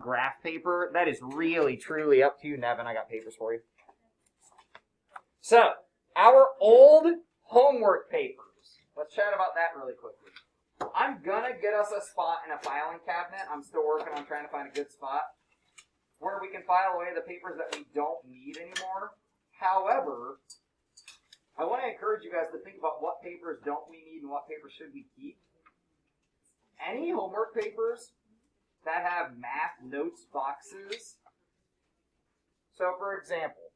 graph paper. That is really, truly up to you, Nevin. I got papers for you. So, our old homework papers. Let's chat about that really quickly. I'm going to get us a spot in a filing cabinet. I'm still working on trying to find a good spot where we can file away the papers that we don't need anymore. However, I want to encourage you guys to think about what papers don't we need and what papers should we keep. Any homework papers that have math notes boxes. So, for example,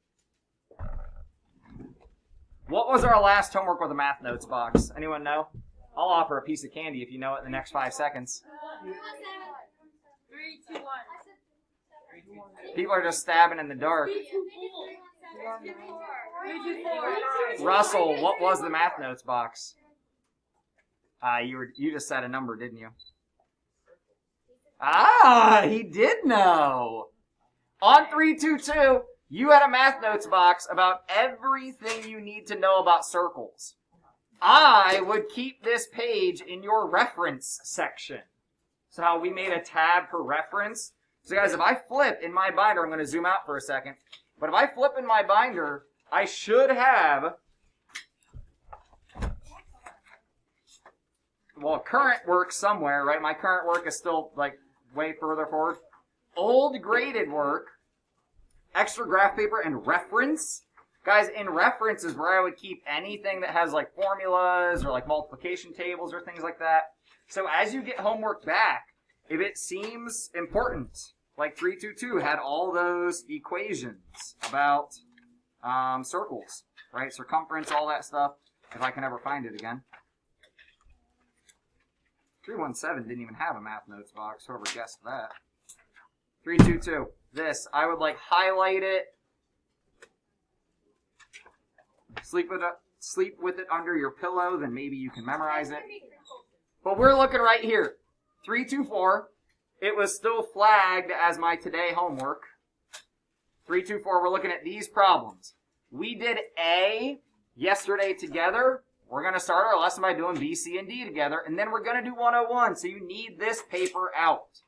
what was our last homework with a math notes box? Anyone know? I'll offer a piece of candy if you know it in the next 5 seconds. 3, 2, 1. People are just stabbing in the dark. 3, 2, 4. Russell, what was the math notes box? You just said a number, didn't you? He did know. On 322, you had a math notes box about everything you need to know about circles. I would keep this page in your reference section. So we made a tab for reference. So guys, if I flip in my binder, I'm going to zoom out for a second. But if I flip in my binder, I should have, well, current work somewhere, right? My current work is still like way further forward. Old graded work, extra graph paper, and reference. Guys, in reference is where I would keep anything that has like formulas or like multiplication tables or things like that. So as you get homework back, if it seems important, like 322 had all those equations about circles, right? Circumference, all that stuff, if I can ever find it again. 317 didn't even have a math notes box, whoever guessed that. 322, this, I would like highlight it, sleep with it under your pillow, then maybe you can memorize it. But we're looking right here. 324, it was still flagged as my today homework. 324, we're looking at these problems. We did A yesterday together. We're going to start our lesson by doing B, C, and D together, and then we're going to do 101, so you need this paper out.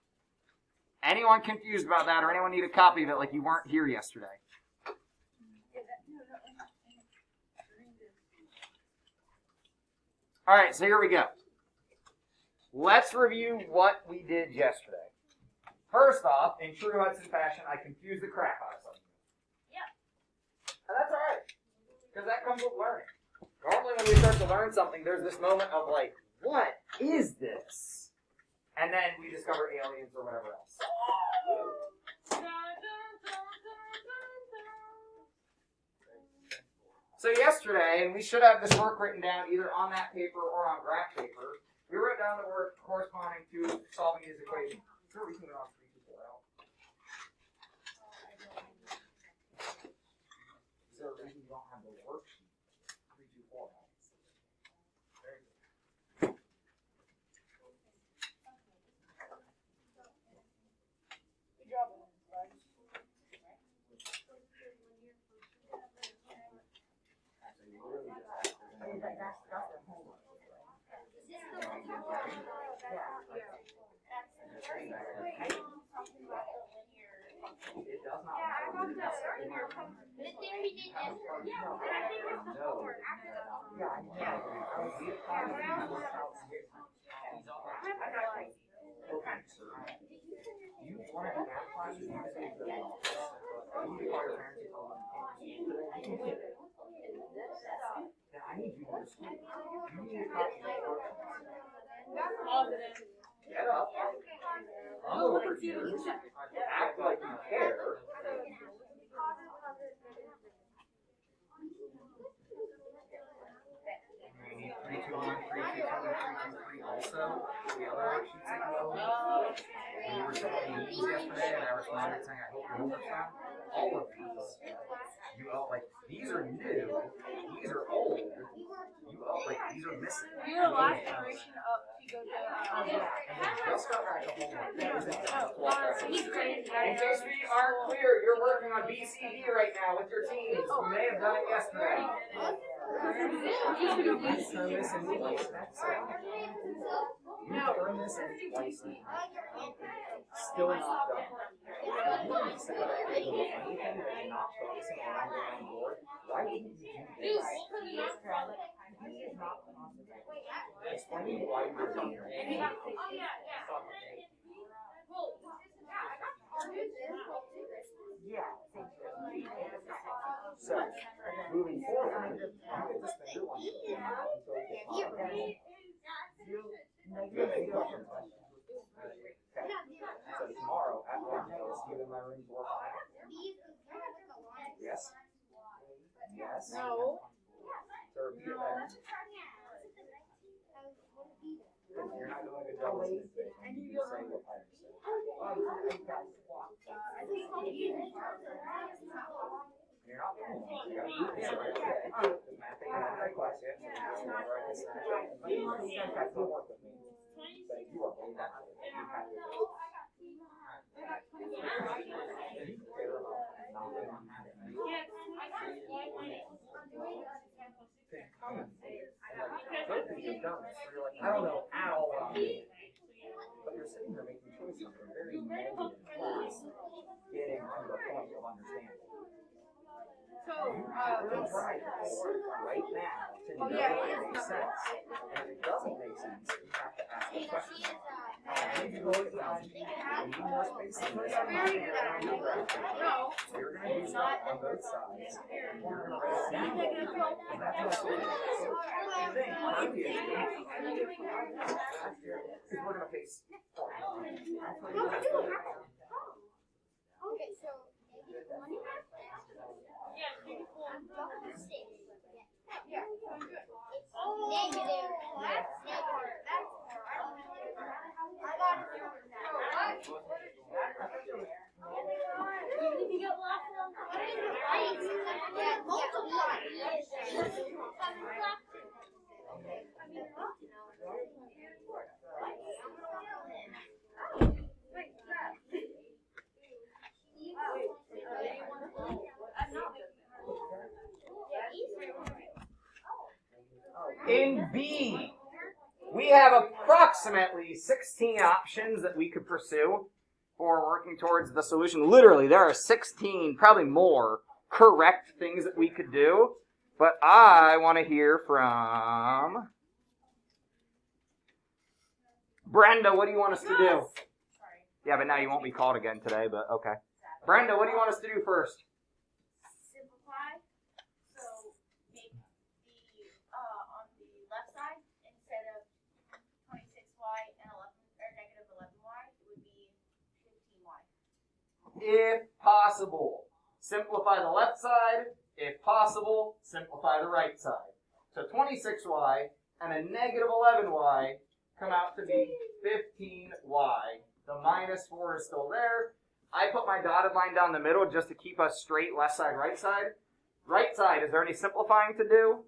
Anyone confused about that, or anyone need a copy of it like you weren't here yesterday? All right, so here we go. Let's review what we did yesterday. First off, in true Hudson fashion, I confused the crap out of something. Yep. And that's all right, because that comes with learning. Normally when we start to learn something, there's this moment of like, what is this? And then we discover aliens or whatever else. So yesterday, and we should have this work written down either on that paper or on graph paper, we wrote down the work corresponding to solving these equations. Sure, we can go on 324 out. Is there a reason you don't have the worksheet? 324 out. Very good. Good job. It does not matter. The thing we did yesterday. Yeah, and I think it was before. I need you to school. You need a copy of the worksheets. Positive. Get up. I'm over here. Act like you care. We need 321, 322, 323 also. The other worksheets that you owe me. When you were sending these yesterday and I responded saying I hope your homework's done. All of these. You owe, like, these are new. These are old. You owe, like, these are missing. You're the last generation up to go to. And then just got back to homework. In In case we aren't clear, you're working on BCD right now with your teams. You may have done it yesterday. Turn this into license. You turn this into license. Still not done. Instead of doing anything that's not focusing on your own board, why wouldn't you do this? Explain why you're doing it. Yeah. So, moving forward, I'm going to spend your lunch until we get any questions? Okay. So tomorrow at lunch, I'll see you in my room to work on that. Yes? Yes? No. So repeat it back. You're not doing a good job listening to me. You say what I say. You're not doing it. You gotta do this right away. Because Matt, they haven't had class yet, so you're just gonna write this and you guys don't work with me. But you are way back there. You have to do it. I don't know at all what I'm doing. But you're sitting there making choices that are very negative class, getting to the point of understanding. So, you have to try this right now to know if it makes sense. And if it doesn't make sense, you have to ask the question. I need more space than this. So you're going to do stuff on both sides. And you're going to write it down. And that's what it is. The thing, part of the issue, is we're going to face. Okay, so negative. That's negative. That's I got it. If you get lost on In B, we have approximately 16 options that we could pursue for working towards the solution. Literally, there are 16, probably more, correct things that we could do. But I want to hear from Brenda. What do you want us to do? Yeah, but now you won't be called again today, but okay. Brenda, what do you want us to do first? Simplify. So make the on the left side instead of 26y and 11 or negative 11y, it would be 15y. If possible, simplify the left side. If possible, simplify the right side. So 26y and a negative 11y come out to be 15y. The minus 4 is still there. I put my dotted line down the middle just to keep us straight, left side, right side. Right side, is there any simplifying to do?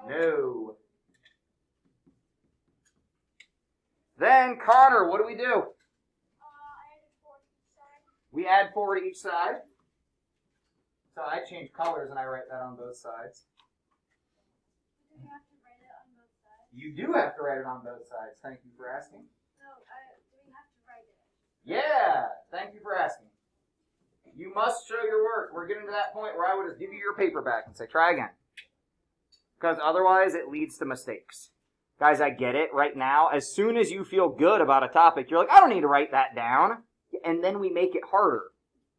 No. Then, Connor, what do we do? I added 4 to each side. We add 4 to each side. So I change colors and I write that on both sides. Do we have to write it on both sides? You do have to write it on both sides. Thank you for asking. No, do we have to write it? Yeah, thank you for asking. You must show your work. We're getting to that point where I would just give you your paper back and say, try again. Because otherwise it leads to mistakes. Guys, I get it right now. As soon as you feel good about a topic, you're like, I don't need to write that down. And then we make it harder.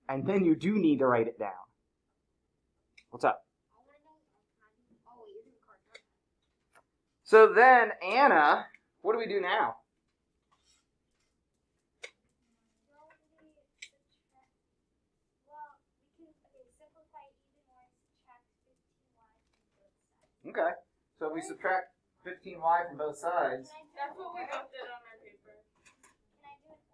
And then you do need to write it down. What's up? So then, Anna, what do we do now? Okay, so we subtract 15y from both sides. That's what we both did on our paper. Can I do it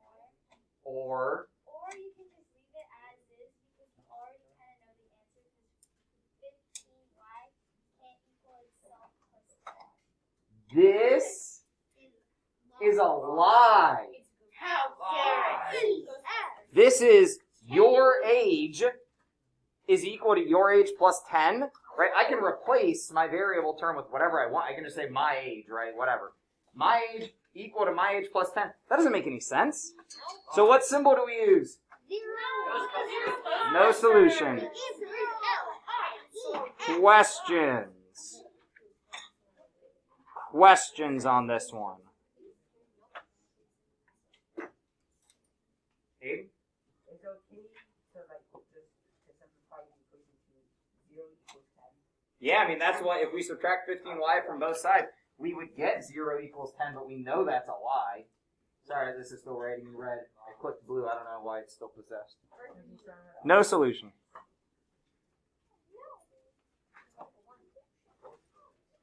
Or you can just leave it as is because you already kind of know the answer because 15y can't equal itself plus 12. this is a lie. How dare it? This is your age is equal to your age plus 10. right? I can replace my variable term with whatever I want. I can just say my age, right? Whatever. My age equal to my age plus 10. That doesn't make any sense. So what symbol do we use? No solution. Questions. Questions on this one. Abe? Is it okay to like just to simplify the equation to 0 equals 10? Yeah, I mean, that's what, if we subtract 15y from both sides, we would get 0 equals 10, but we know that's a lie. Sorry, this is still writing in red. I clicked blue. I don't know why it's still possessed. No solution.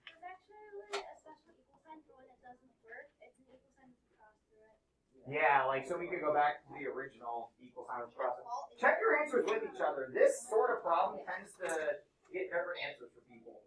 There's actually a special equal sign for when it doesn't work. It's an equal sign with a cross through it. Yeah, like, so we could go back to the original equal sign with cross. Check your answers with each other. This sort of problem tends to get different answers for people.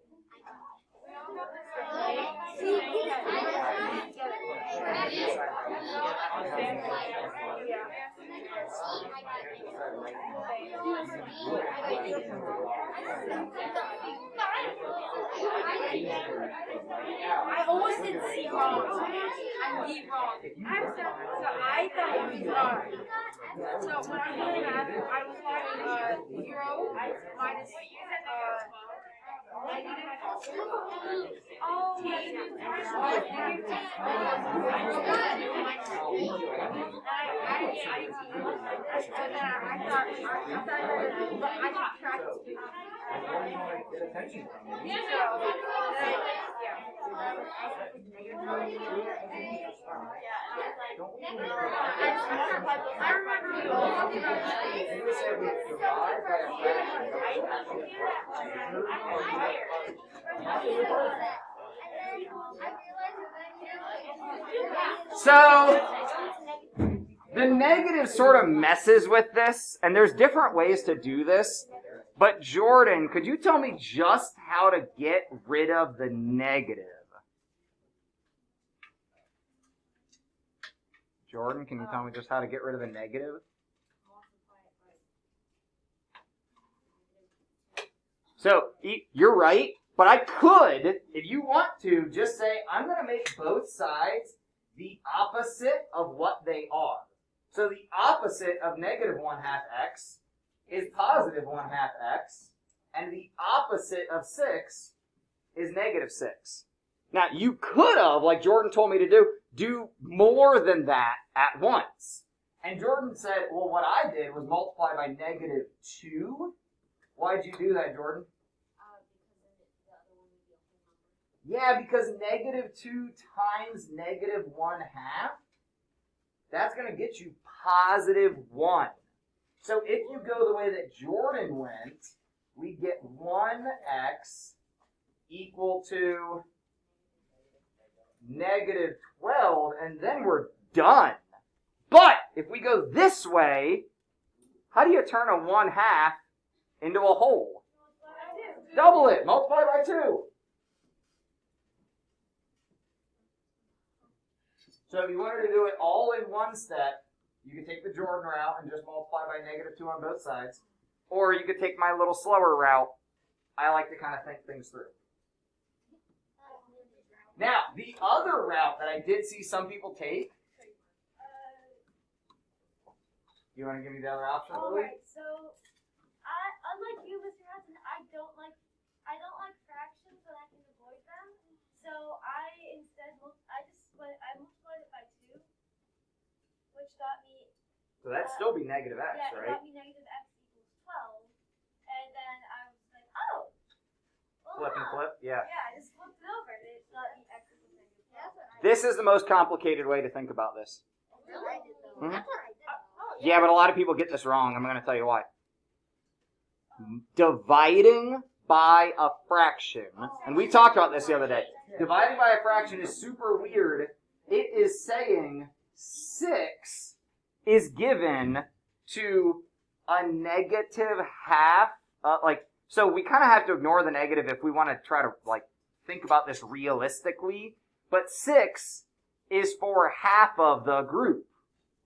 I almost did C wrong. I'm D wrong. So I thought it was wrong. So when I'm doing that, I was like 0 minus So, the negative sort of messes with this, and there's different ways to do this. But Jordan, could you tell me just how to get rid of the negative? Jordan, can you tell me just how to get rid of the negative? So, you're right, but I could, if you want to, just say, I'm going to make both sides the opposite of what they are. So the opposite of negative 1/2 x is positive 1/2 x, and the opposite of 6 is negative 6. Now, you could have, like Jordan told me to do more than that at once. And Jordan said, well, what I did was multiply by negative 2. Why'd you do that, Jordan? Yeah, because negative 2 times negative 1/2, that's going to get you positive 1. So if you go the way that Jordan went, we get 1x equal to negative 12, and then we're done. But if we go this way, how do you turn a 1/2 into a whole? Double it. Multiply by 2. So if you wanted to do it all in one step, you could take the Jordan route and just multiply by negative 2 on both sides. Or you could take my little slower route. I like to kind of think things through. Now, the other route that I did see some people take. You want to give me the other option, Lily? Alright, so unlike you, Mr. Hudson, I don't like fractions when I can avoid them. So I multiplied it by 2, which got me. So that'd still be negative x, yeah, right? it got me negative x equals 12, and then I was like, oh. Well, Flip and flip, yeah. Yeah, I just flipped it over, and it got me x equals negative 12. This is the most complicated way to think about this. Really? Mhm. That's what I did. Yeah, but a lot of people get this wrong. I'm going to tell you why. Dividing by a fraction, and we talked about this the other day. Dividing by a fraction is super weird. It is saying 6 is given to a negative half. So we kind of have to ignore the negative if we want to try to think about this realistically. But 6 is for half of the group.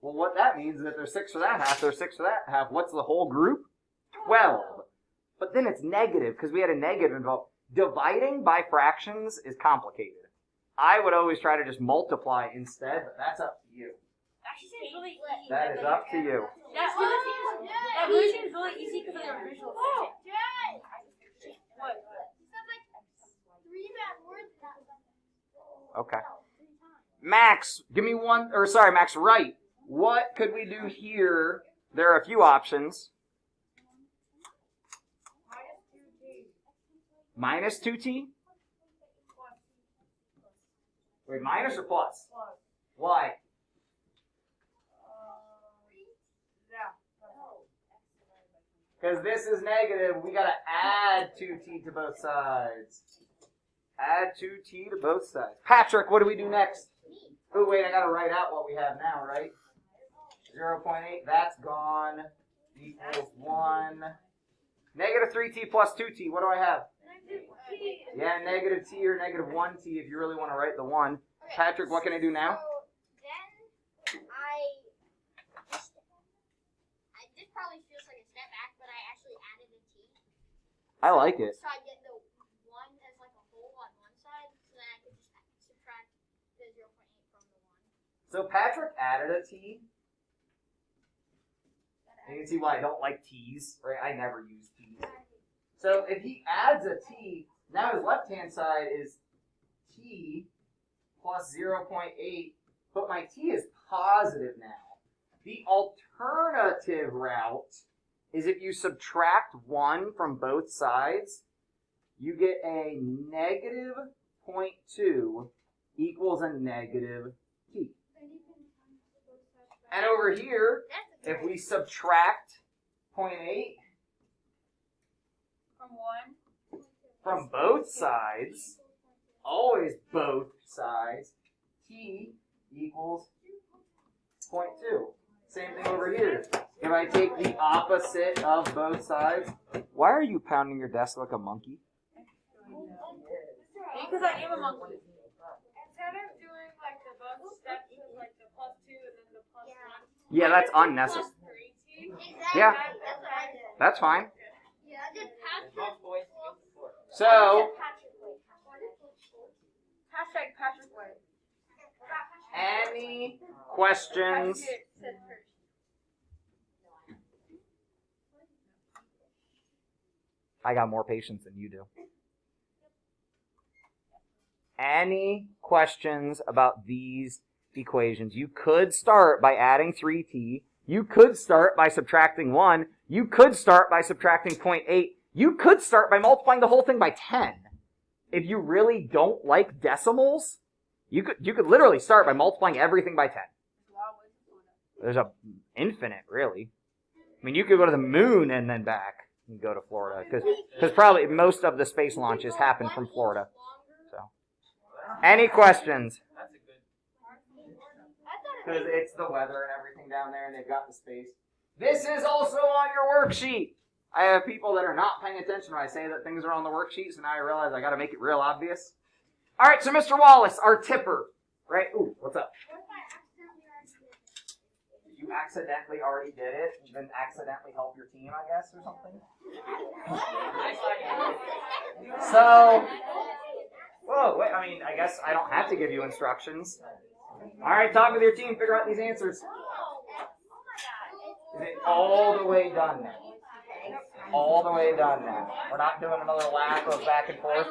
Well, what that means is that there's 6 for that half, there's 6 for that half. What's the whole group? 12. but then it's negative because we had a negative involved. Dividing by fractions is complicated. I would always try to just multiply instead, but that's up to you. That seems really easy. That is up to you. That really seems really easy because of the original. Oh, Dad! What? You said like 3 bad words. Okay. Max, give me one, or sorry, Max, right. What could we do here? There are a few options. Minus 2t? Wait, minus or plus? Why? Because this is negative, we gotta add 2t to both sides. Add 2t to both sides. Patrick, what do we do next? Oh, wait, I gotta write out what we have now, right? 0.8, that's gone. Equals 1. Negative 3t plus 2t, what do I have? Yeah, negative t or negative 1t if you really want to write the 1. Patrick, what can I do now? So then this probably feels like a step back, but I actually added a t. I like it. So I get the 1 as like a whole on one side, so then I could just subtract the 0.8 from the 1. So Patrick added a t. And you can see why I don't like t's, right? I never use t's. So if he adds a t, now his left-hand side is t plus 0.8, but my t is positive now. The alternative route is if you subtract 1 from both sides, you get a negative 0.2 equals a negative t. And over here, if we subtract 0.8 from both sides, always both sides, t equals 0.2. Same thing over here. If I take the opposite of both sides, why are you pounding your desk like a monkey? Because I am a monkey. Instead of doing like the both steps of like the plus 2 and then the plus 1. Yeah, that's unnecessary. Exactly. Yeah. That's what I did. That's fine. Yeah, I did Patrick. So, Hashtag Patrick White. any questions? I got more patience than you do. Any questions about these equations? You could start by adding 3t. You could start by subtracting 1. You could start by subtracting 0.8. You could start by multiplying the whole thing by 10. If you really don't like decimals, you could literally start by multiplying everything by 10. There's a infinite, really. I mean, you could go to the moon and then back and go to Florida, because probably most of the space launches happen from Florida. So, any questions? Because it's the weather and everything down there, and they've got the space. This is also on your worksheet. I have people that are not paying attention when I say that things are on the worksheet, so now I realize I got to make it real obvious. All right, so Mr. Wallace, our tipper, right? Ooh, what's up? You accidentally already did it, and then accidentally help your team, I guess, or something? So, whoa, wait, I mean, I guess I don't have to give you instructions. All right, talk with your team, figure out these answers. Is it all the way done now? All the way done now. We're not doing another lap of back and forth.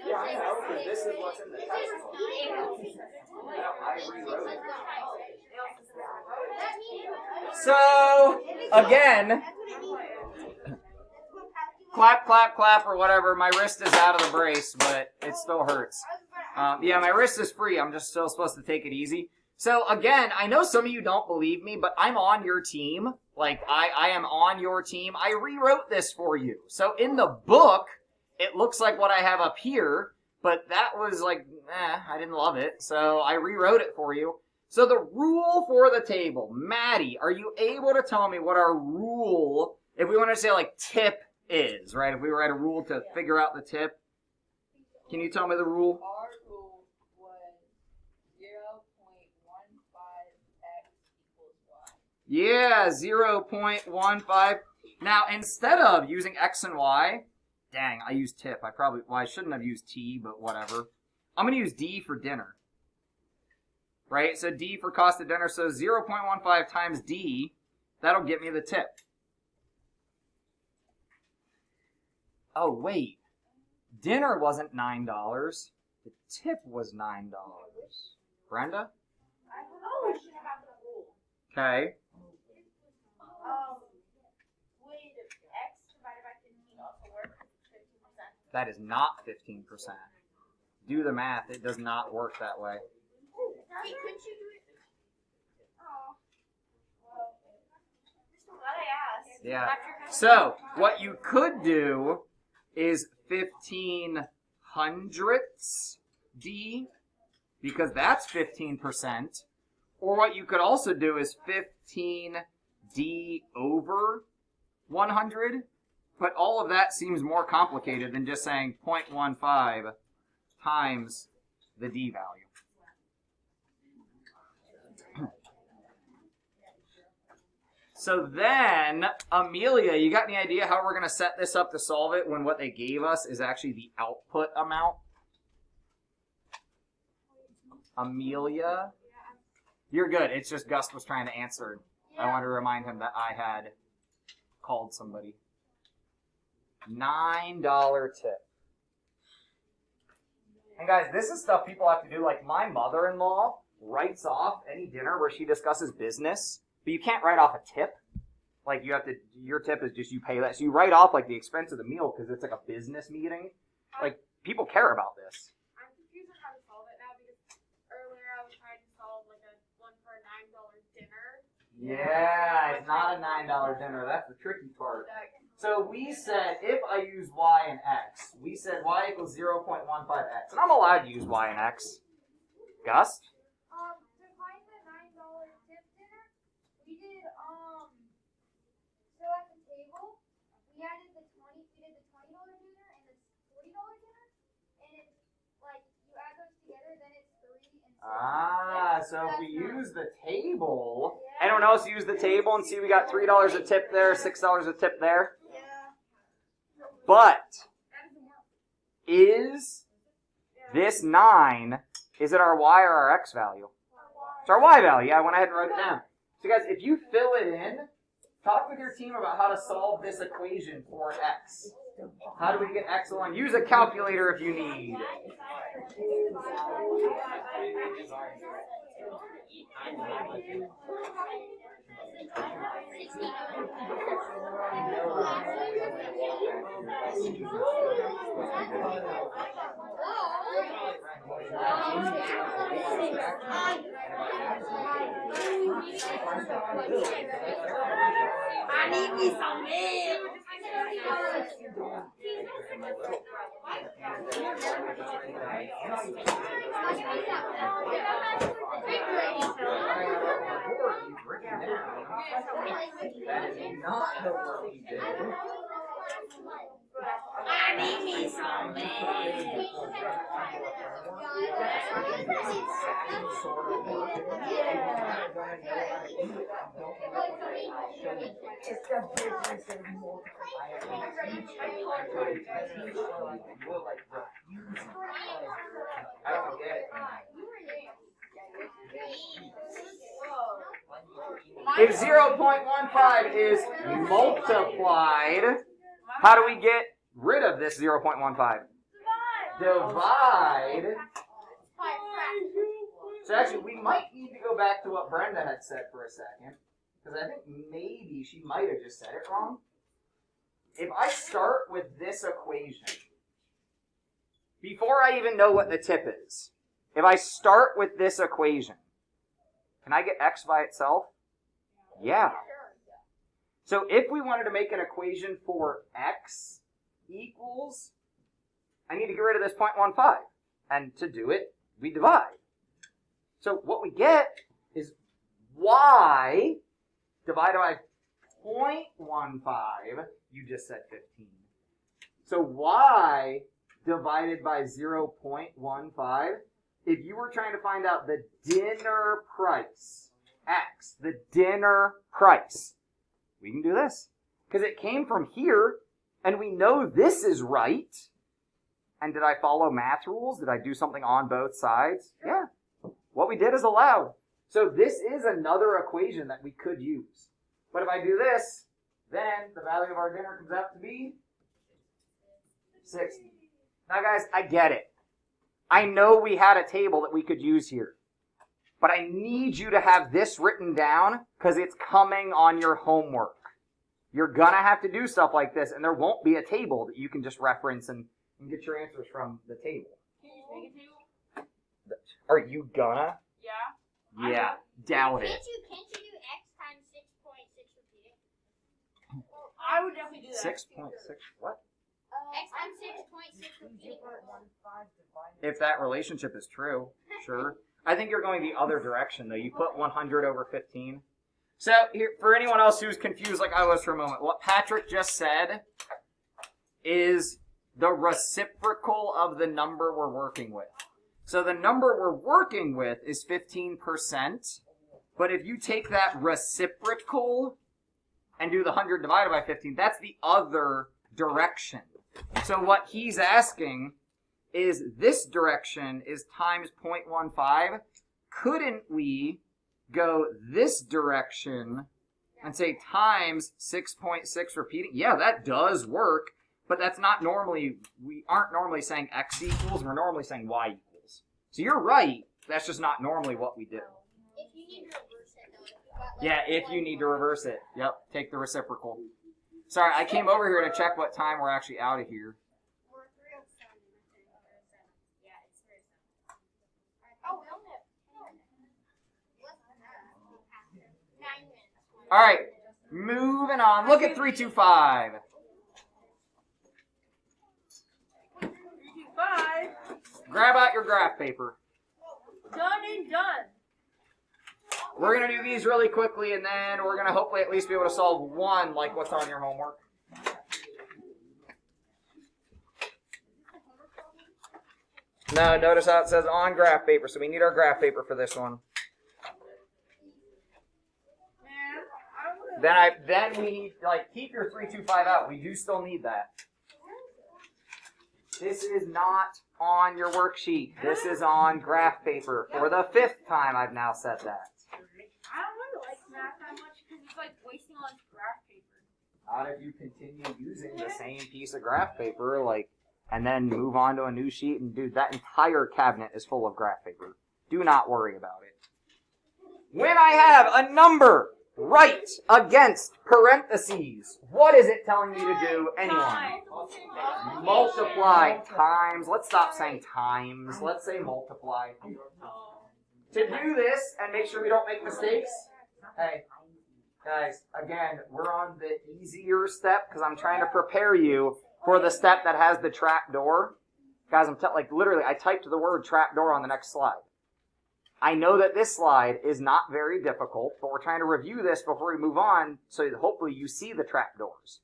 Yeah, I know, because this is what's in the textbook. I rewrote it. So, again, clap, clap, clap, or whatever. My wrist is out of the brace, but it still hurts. Yeah, my wrist is free. I'm just still supposed to take it easy. So again, I know some of you don't believe me, but I'm on your team. Like, I am on your team. I rewrote this for you. So in the book, it looks like what I have up here, but that was like, I didn't love it. So I rewrote it for you. So the rule for the table, Maddie, are you able to tell me what our rule, if we want to say like tip is, right? If we were at a rule to figure out the tip, can you tell me the rule? Our rule was 0.15x equals y. Yeah, 0.15. Now, instead of using x and y, dang, I used tip. I shouldn't have used t, but whatever. I'm going to use d for dinner. Right? So d for cost of dinner. So 0.15 times d, that'll get me the tip. Oh, wait. Dinner wasn't $9. The tip was $9. Brenda? I don't know. We should have the rule. Okay. Would x divided by 15 also work? 15%. That is not 15%. Do the math. It does not work that way. Hey, couldn't you do it? Oh. Well, just glad I asked. Yeah. So, what you could do is 15 hundredths d, because that's 15%. Or what you could also do is 15 d over 100. But all of that seems more complicated than just saying 0.15 times the d value. So then, Amelia, you got any idea how we're going to set this up to solve it when what they gave us is actually the output amount? Amelia? You're good. It's just Gus was trying to answer. I wanted to remind him that I had called somebody. $9 tip. And guys, this is stuff people have to do. Like my mother-in-law writes off any dinner where she discusses business. But you can't write off a tip. Like you have to, your tip is just you pay that. So you write off like the expense of the meal because it's like a business meeting. Like people care about this. I'm confused on how to solve it now because earlier I was trying to solve like a one for a $9 dinner. Yeah, it's not a $9 dinner. That's the tricky part. So we said if I use y and x, we said y equals 0.15x. And I'm allowed to use y and x. Gus? To find the $9 tip dinner, we did, so at the table, we did the $20 dinner and the $40 dinner, and it's, like, you add those together, then it's 3 and 6. Ah, so if we use the table, anyone else use the table and see we got $3 a tip there, $6 a tip there? Yeah. But, is this 9, is it our y or our x value? It's our y value. Yeah, I went ahead and wrote it down. So guys, if you fill it in, talk with your team about how to solve this equation for x. How do we get x along? Use a calculator if you need. I need me some milk. I need me some milk. It's the business and I don't get it. If 0.15 is multiplied, how do we get rid of this 0.15? Divide. So actually, we might need to go back to what Brenda had said for a second. Because I think maybe she might have just said it wrong. if I start with this equation, before I even know what the tip is, if I start with this equation, can I get x by itself? Yeah. So if we wanted to make an equation for x equals, I need to get rid of this 0.15. And to do it, we divide. So what we get is y divided by 0.15. You just said 15. So y divided by 0.15. If you were trying to find out the dinner price, x, the dinner price, we can do this. Because it came from here, and we know this is right. And did I follow math rules? Did I do something on both sides? Yeah. What we did is allowed. So this is another equation that we could use. But if I do this, then the value of our dinner comes out to be 60. Now guys, I get it. I know we had a table that we could use here. But I need you to have this written down because it's coming on your homework. You're going to have to do stuff like this, and there won't be a table that you can just reference and get your answers from the table. Can you make a table? Are you gonna? Yeah. Yeah, doubt it. Can't you do x times 6.6 repeating? I would definitely do that. 6.6, what? X times 6.6 repeating. If that relationship is true, sure. I think you're going the other direction, though. You put 100 over 15. So, here, for anyone else who's confused like I was for a moment, what Patrick just said is the reciprocal of the number we're working with. So the number we're working with is 15%, but if you take that reciprocal and do the 100 divided by 15, that's the other direction. So what he's asking is this direction is times 0.15. Couldn't we go this direction and say times 6.6 repeating? Yeah, that does work, but that's not normally, we aren't normally saying x equals, we're normally saying y equals. So you're right, that's just not normally what we do. If you need to reverse it, though, if you got, like, Yeah, if you need to reverse it. Yep, take the reciprocal. Sorry, I came over here to check what time we're actually out of here. We're 3:07. Yeah, it's 3:07. Oh, we only have 10. Less than that. 9 minutes. All right, moving on. Look at 325. 325. Grab out your graph paper. Done and done. We're going to do these really quickly, and then we're going to hopefully at least be able to solve one like what's on your homework. No, notice how it says on graph paper, so we need our graph paper for this one. Man, I would. Then we need, like, keep your 325 out. We do still need that. This is not on your worksheet. This is on graph paper. For the 5th time, I've now said that. I don't really like math that much because it's like wasting all this graph paper. How did you continue using the same piece of graph paper, like, and then move on to a new sheet? And dude, that entire cabinet is full of graph paper. Do not worry about it. When I have a number right against parentheses, what is it telling me to do? Anyone? Time. Multiply times. Let's stop saying times. Let's say multiply. To do this and make sure we don't make mistakes, hey, guys, again, we're on the easier step because I'm trying to prepare you for the step that has the trap door. Guys, literally, I typed the word trap door on the next slide. I know that this slide is not very difficult, but we're trying to review this before we move on so that hopefully you see the trap doors.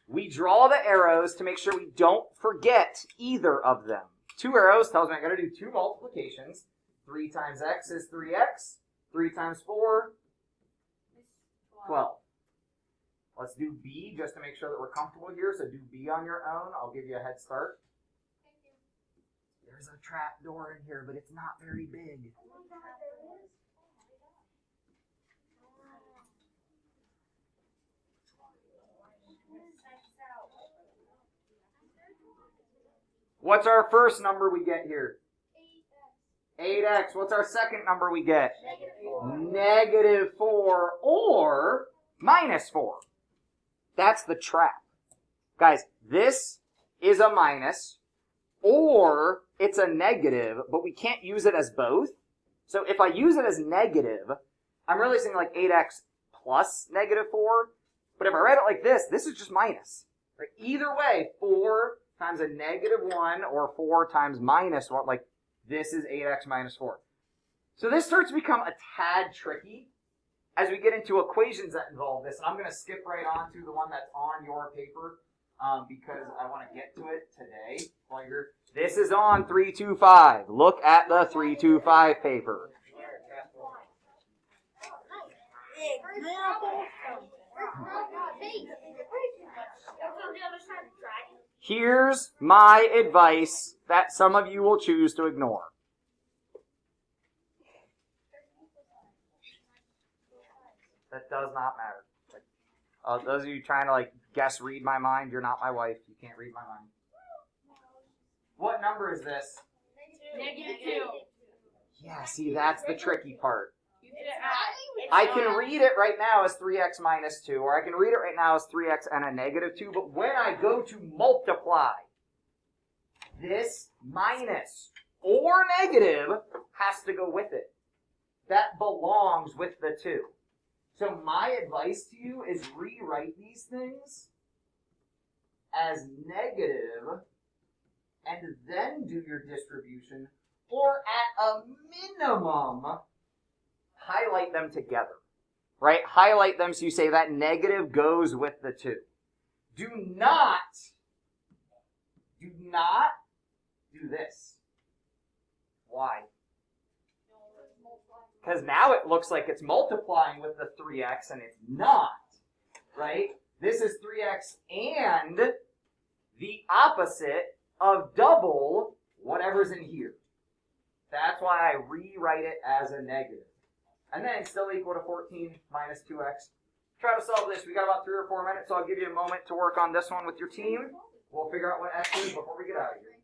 We draw the arrows to make sure we don't forget either of them. 2 arrows tells me I got to do 2 multiplications. 3 times x is 3x. 3 times 4, 12. Let's do b just to make sure that we're comfortable here. So do b on your own. I'll give you a head start. There's a trap door in here, but it's not very big. What's our first number we get here? 8x. What's our second number we get? -4 or -4. That's the trap. Guys, this is a minus, or it's a negative, but we can't use it as both. So if I use it as negative, I'm really saying like 8x plus negative 4. But if I write it like this is just minus. Right? Either way, 4 times a negative 1 or 4 times minus 1, like this is 8x minus 4. So this starts to become a tad tricky as we get into equations that involve this. And I'm going to skip right on to the one that's on your paper because I want to get to it today. This is on 325. Look at the 325 paper. Here's my advice that some of you will choose to ignore. That does not matter. Those of you trying to read my mind, you're not my wife. You can't read my mind. What number is this? -2. Yeah, see, that's the tricky part. I can read it right now as 3x minus 2, or I can read it right now as 3x and a negative 2, but when I go to multiply, this minus or negative has to go with it. That belongs with the 2. So my advice to you is rewrite these things as negative and then do your distribution, or at a minimum, highlight them together, right? Highlight them so you say that negative goes with the 2. Do not do this. Why? Because now it looks like it's multiplying with the 3x and it's not, right? This is 3x and the opposite of double whatever's in here. That's why I rewrite it as a negative. And then still equal to 14 minus 2x. Try to solve this. We got about 3 or 4 minutes, so I'll give you a moment to work on this one with your team. We'll figure out what x is before we get out of here.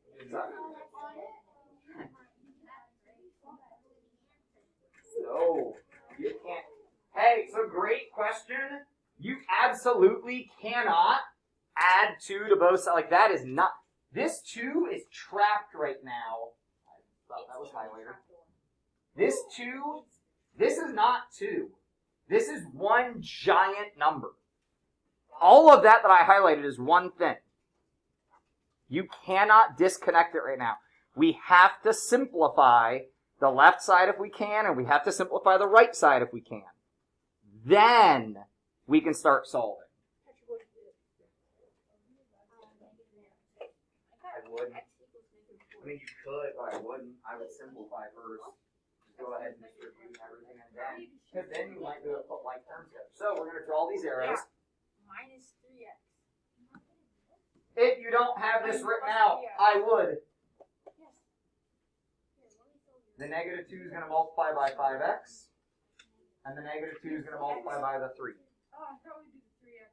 No, you can't. Hey, it's a great question. You absolutely cannot add 2 to both sides. Like, that is not. This 2 is trapped right now. I thought that was highlighter. This 2, this is not 2. This is one giant number. All of that I highlighted is one thing. You cannot disconnect it right now. We have to simplify the left side if we can, and we have to simplify the right side if we can. Then we can start solving. I wouldn't. I mean, you could, but I wouldn't. I would simplify first. Just go ahead and distribute everything, and then, because then you might be able to put like terms together. So we're going to draw these arrows. Minus 3x. If you don't have this written out, I would. The negative 2 is going to multiply by 5x, and the negative 2 is going to multiply by the 3. Oh, I thought we did 3x.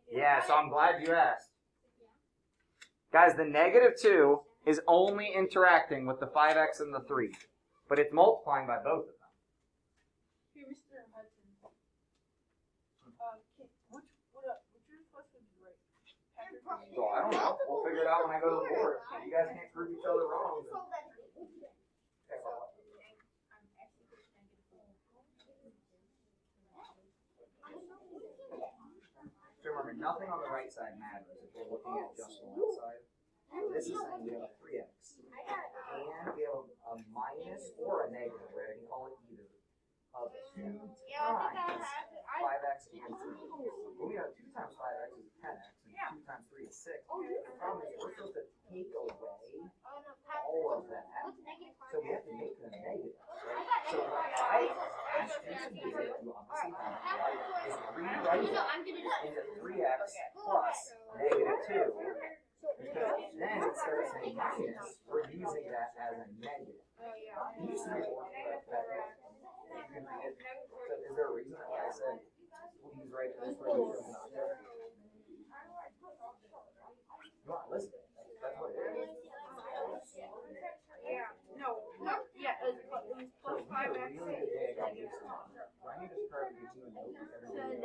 Yeah, so I'm glad you asked. Guys, the negative 2 is only interacting with the 5x and the 3, but it's multiplying by both of them. Here, Mr. Hudson. Which first would you rate? So I don't know. We'll figure it out when I go to the board. If you guys can't prove each other wrong, then... So remember, nothing on the right side matters if we're looking at just the left side. So this is saying we have a 3x. And we have a minus or a negative, right? I can call it either. Of 2 times 5x and 3. Well, we know 2 times 5x is 10x, and 2 times 3 is 6. The problem is we're supposed to take away all of that. So we have to make them negative, right? So what I asked you to do, you obviously have to, right, is rewrite it into 3x plus negative 2. Because then instead of saying minus, we're using that as a negative. You just need to work that out. You can read it. So is there a reason that I said please write it this way? You want to listen? That's what it is. Yeah. No. Yeah. It was plus 5x. So really big on this one. So I need to start to give you a note with everything.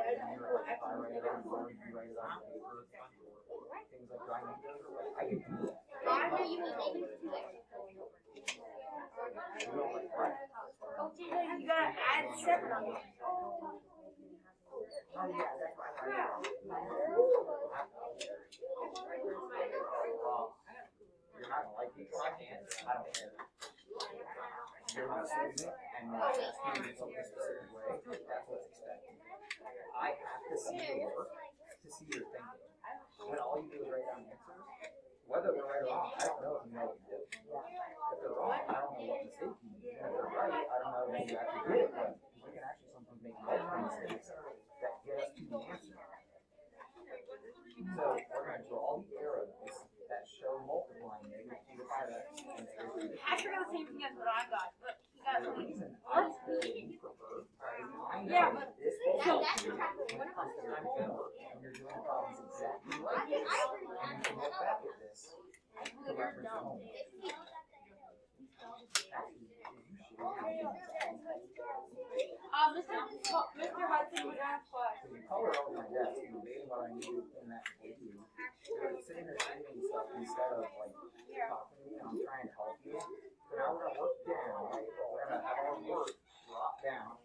I write it on board, you write it on paper. Things like drawing videos, I can do that. You don't like what? You gotta add 7 on it. Oh, yeah, that's why I Well, you're not gonna like these. I don't care. You're my student, and you're asking me something a specific way. That's what's expected. I have to see your work to see your thinking. When all you do is write down answers, whether they're right or wrong, I don't know if you know what you did. If they're wrong, I don't know what mistake you made. If they're right, I don't know if you actually did it right. We can actually sometimes make multiple mistakes that get us to the answer. So we're going to draw all the arrows that show multiplying -2 to 5x and -3 to 2. I forgot the same thing as what I got, but he got The something. reason I prefer, I know Yeah, but this will help you when it comes to time homework and you're doing problems exactly like this, and you can look back at this to reference your homework. Actually, you Mr. Hudson was on class. so you color over my desk and debating what I need to in that way to do. You're sitting there saving stuff instead of like talking to me and I'm trying to help you. So now we're gonna work down. We're gonna have our work drop down.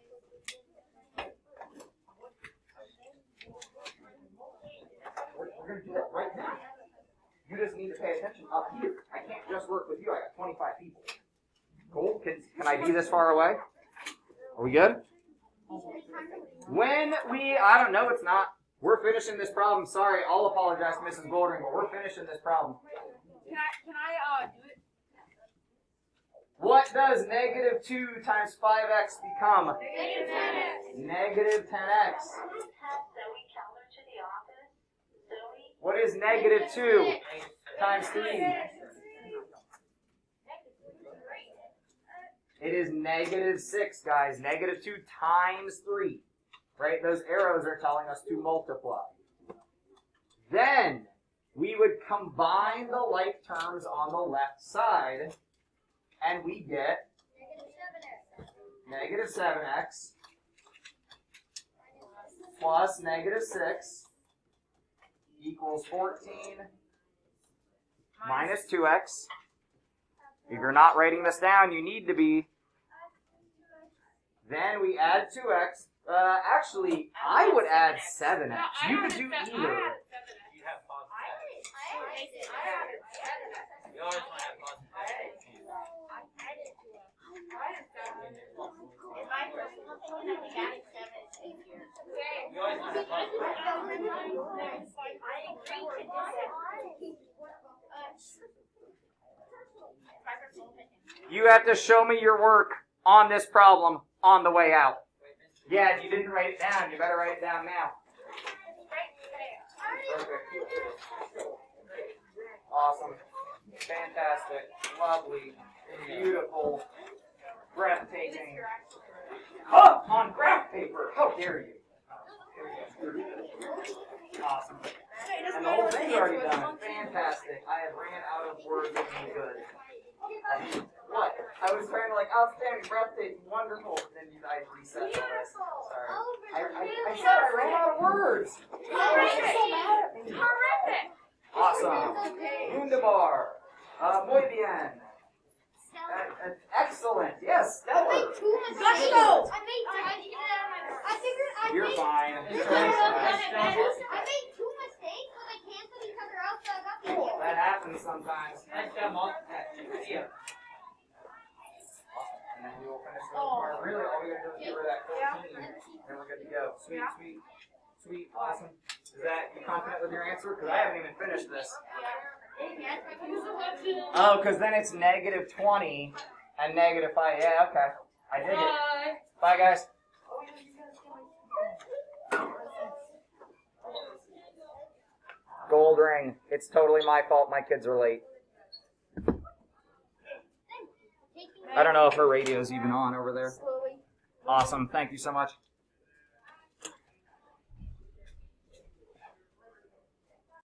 We're gonna do that right now. You just need to pay attention up here. I can't just work with you. I got 25 people. Cool. Can I be this far away? Are we good? I don't know, it's not. We're finishing this problem. Sorry, I'll apologize to Mrs. Goldring, but we're finishing this problem. Can I do it? What does -2 times 5x become? Negative 10x. -10x. What is -2 times 3? It is -6, guys. -2 times 3. Right? Those arrows are telling us to multiply. Then we would combine the like terms on the left side, and we get -7x plus -6 equals 14 minus 2x. If you're not writing this down, you need to be. Then we add 2x. Actually, I would add 7x. You could do either. You have positive. You always want to have positive. You always want to have You have to show me your work on this problem on the way out. Yeah, if you didn't write it down, you better write it down now. Perfect. Awesome. Fantastic. Lovely. Beautiful. Breathtaking. Oh, on graph paper. How dare you? Awesome. And the whole thing's already done. Fantastic. I have ran out of words looking good. What? I was trying to outstanding, breathtaking, wonderful. Then I reset all this. Sorry. I said I ran out of words. Horrific. Awesome. Wunderbar. Muy bien. Excellent. Yes, stellar. You're fine. I made 2 mistakes, but they canceled each other out, so I got the idea. That happens sometimes. Nice job, multitasking. See ya. And then we will finish this part. Really, all we gotta do is get rid of that 14, and then we're good to go. Sweet, sweet, sweet, awesome. Is that, you confident with your answer? Because I haven't even finished this. Oh, because then it's -20 and -5. Yeah, okay. I dig it. Bye, guys. Gold ring. It's totally my fault my kids are late. I don't know if her radio's even on over there. Awesome. Thank you so much.